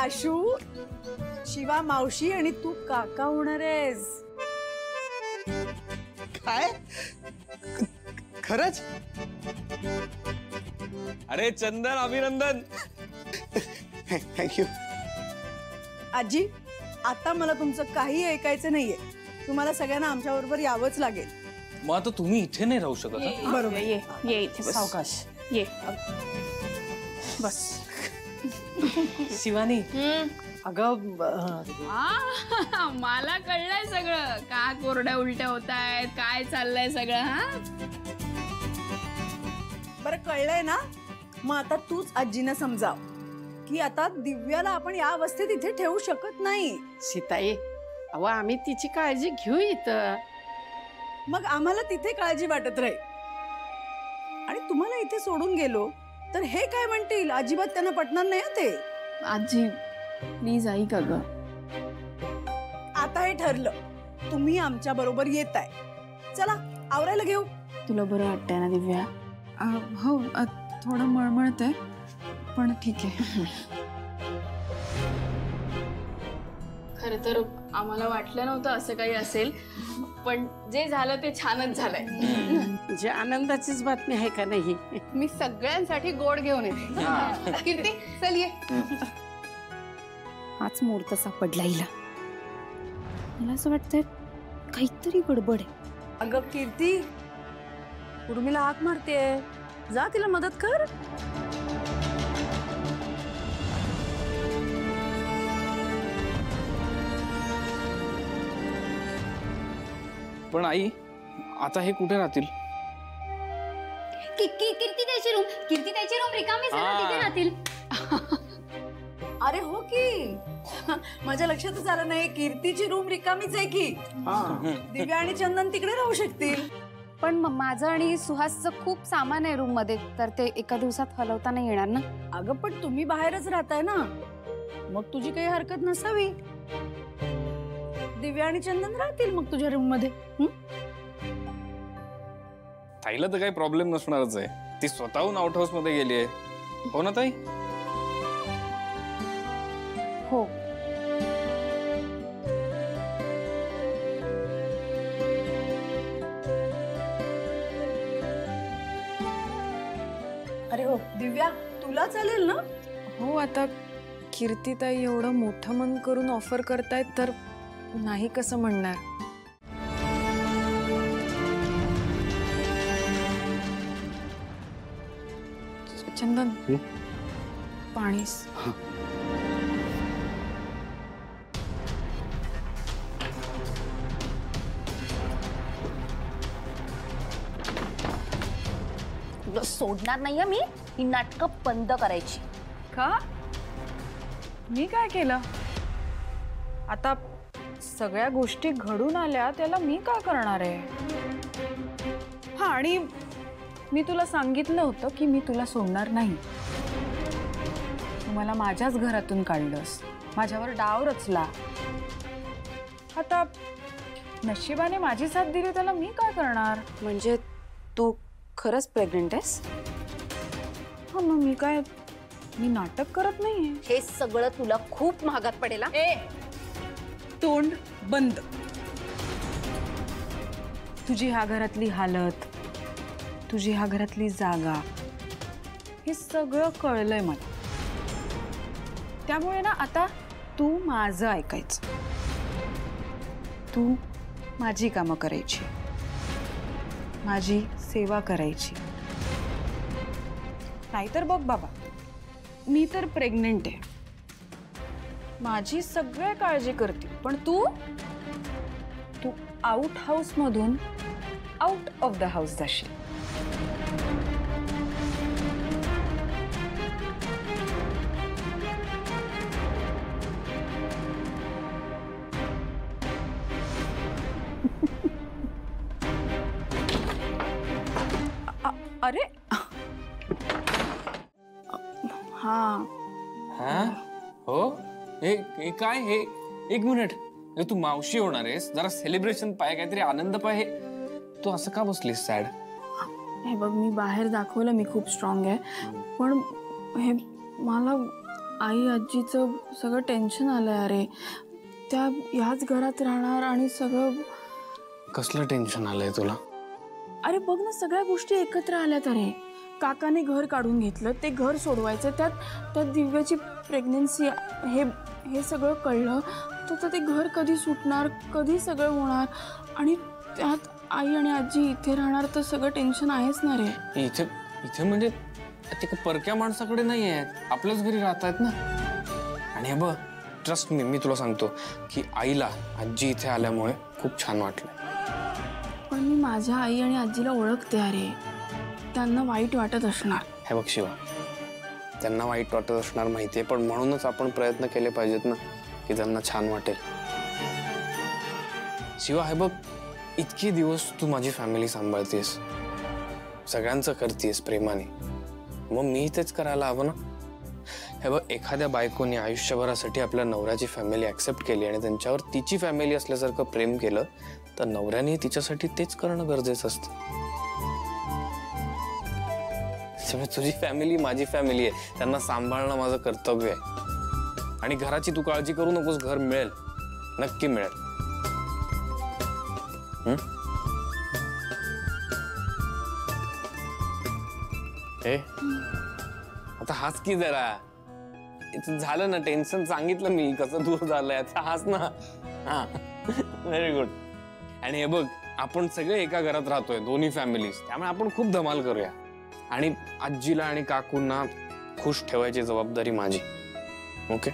आशू, शिवा मावशी आणि तू काका होणार आहेस. काय? खरंच? अरे चंदन, अभिनंदन. थँक्यू. आजी, आता मला तुमचं काही ऐकायचं नाहीये. तुम्हाला सगळ्यांना आमच्या बरोबर यावंच लागेल. मग आता तुम्ही इथे नाही राहू शकत. बरोबर. ये इथे बस. सावकाश ये बस. शिवानी, अगं मला कळलंय सगळं. का कोरड्या उलट्या होत आहेत, काय चाललंय सगळं. हा बरं, कळलंय ना. मग आता तूच आजींना समजाव की आता दिव्याला आपण या अवस्थेत इथे ठेवू शकत नाही. सीताई, अहो आम्ही तिची काळजी घेऊ इथं. मग आम्हाला तिथे काळजी वाटत राहील. आणि तुम्हाला इथे सोडून गेलो तर हे काय म्हणतील, अजिबात त्यांना पटणार नाही ते. आजी प्लीज ऐक ग. आता हे ठरलं, तुम्ही आमच्या बरोबर येताय. चला आवरायला घेऊ. तुला बरं वाटतंय ना दिव्या? हो, थोडं मळमळतंय पण ठीक आहे. खरं तर आम्हाला वाटलं नव्हतं असं काही असेल, पण जे झालं ते छानच झालंय. म्हणजे आनंदाचीच बातमी आहे का नाही? मी सगळ्यांसाठी गोड घेऊन येते. कीर्ती चल ये. आज मुहूर्त सापडला हिला. मला असं वाटतंय काहीतरी गडबड आहे. अगं कीर्ती, उर्मिला हाक मारतेय, जा तिला मदत कर. पण आई, आता हे कुठे राहतील? कीर्ती त्याची रूम रिकामीच आहे ना, तिथे राहतील. अरे हो की, माझ्या लक्षातच आलं नाही. कीर्तीची रूम रिकामीच आहे की. दिव्या आणि चंदन तिकडे राहू शकतील. पण माझं आणि सुहासचं खूप सामान आहे रूम मध्ये, तर ते एका दिवसात हलवता नाही येणार ना. अगं पण तुम्ही बाहेरच राहताय ना, मग तुझी काही हरकत नसावी. दिव्या आणि चंदन राहतील मग तुझ्या रूम मध्ये. ताईला तर काही प्रॉब्लेम नसणारच आहे. ती स्वतःहून आउट हाऊस मध्ये गेली आहे. हो ना ताई? हो. अरे हो दिव्या, तुला चालेल ना? हो, आता कीर्तीताई एवढं मोठं मन करून ऑफर करतायत तर नाही कसं म्हणणार. चंदन, पाणीस. सोडणार नाहीये मी. ही नाटकं बंद करायची. का? मी काय केलं? आता सगळ्या गोष्टी घडून आल्या, त्याला मी काय करणार आहे? हा, आणि मी तुला सांगितलं होतं की मी तुला सोडणार नाही. तू मला माझ्याच घरातून काढलंस, माझ्यावर डाव रचला. आता नशिबाने माझी साथ दिली, त्याला मी काय करणार? म्हणजे तू खरंच प्रेग्नंट आहेस? हा, मग मी नाटक करत नाहीये. हे सगळं तुला खूप महागात पडेल. तोंड बंद. तुझी ह्या घरातली हालत, तुझी ह्या घरातली जागा, हे सगळं कळलंय मला. त्यामुळे ना आता तू माझं ऐकायचं. तू माझी कामं करायची, माझी सेवा करायची. नाहीतर बघ बाबा, मी तर प्रेग्नेंट आहे, माझी सगळी काळजी करते, पण तू आउट हाऊस मधून आउट ऑफ द हाऊस जाशील. अरे हाँ हो, हे काय हे? एक मिनिट, तू मावशी होणार आहेस, जरा सेलिब्रेशन पाय, काहीतरी आनंद पाय. तू असं का बसलीस सॅड? हे बघ, मी बाहेर दाखवलं मी खूप स्ट्रॉंग आहे, पण हे मला आई आजीचं सगळं टेन्शन आलंय अरे. त्या ह्याच घरात राहणार आणि सगळं. कसलं टेन्शन आलंय तुला? अरे बघ ना, सगळ्या गोष्टी एकत्र आल्यात अरे. काकाने घर काढून घेतलं, ते घर सोडवायचं, त्यात दिव्याची प्रेग्नन्सी, हे सगळं कळलं तर ते घर कधी सुटणार, कधी सगळं होणार. आणि त्यात आई आणि आजी इथे राहणार, तर सगळं टेन्शन आहेच ना रे. इथे म्हणजे ते परक्या माणसाकडे नाही आहेत, आपल्याच घरी राहतात ना. आणि हे बघ, ट्रस्ट मी तुला सांगतो की आईला आजी इथे आल्यामुळे खूप छान वाटलं. पण मी माझ्या आई आणि आजीला ओळखते अरे. त्यांना वाईट वाटत असणार. हे बघ शिवा, त्यांना वाईट वाटत असणार माहितीये, पण म्हणूनच आपण प्रयत्न केले पाहिजेत ना की त्यांना छान वाटेल. शिवा हे बघ, इतके दिवस तू माझी फॅमिली सांभाळतेस, सगळ्यांचं करतेस प्रेमाने, मग मी तेच करायला हवं ना. हे बघ, एखाद्या बायकोने आयुष्यभरासाठी आपल्या नवऱ्याची फॅमिली ऍक्सेप्ट केली आणि त्यांच्यावर तिची फॅमिली असल्यासारखं प्रेम केलं, तर नवऱ्याने तिच्यासाठी तेच करणं गरजेचं असतं. तुझी फॅमिली माझी फॅमिली आहे, त्यांना सांभाळणं माझं कर्तव्य आहे. आणि घराची तू काळजी करू नकोस, घर मिळेल, नक्की मिळेल. हे आता हास की जरा. झालं ना टेन्शन, सांगितलं मी कसं दूर झालंय, आता हास ना. हा, व्हेरी गुड. आणि हे बघ, आपण सगळे एका घरात राहतोय, दोन्ही फॅमिलीज, त्यामुळे आपण खूप धमाल करूया. आणि आजीला आणि काकूंना खुश ठेवायची जबाबदारी माझी. ओके?